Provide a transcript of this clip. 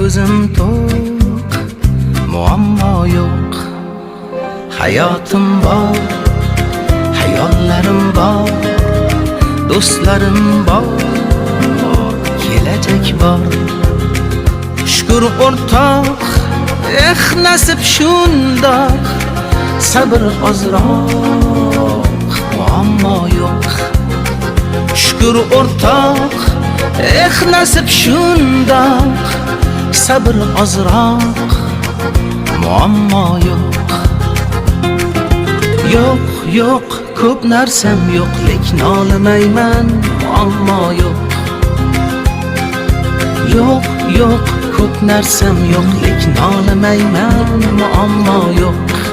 ko'zim to'q, muammo yo'q. Hayotim bor, hayollarim bor, do'stlarim bor, kelajak bor. Shukr o'rtoq, nasib shundoq, sabr ozroq, muammo yo'q. Shukr o'rtoq, nasib shundoq, sabr ozroq, muammo yo'q. Yo'q, yo'q, ko'p narsam yo'q, lekin olmayman, muammo yo'q. Yo'q, yo'q, ko'p narsam yo'q, lekin olmayman, muammo yo'q.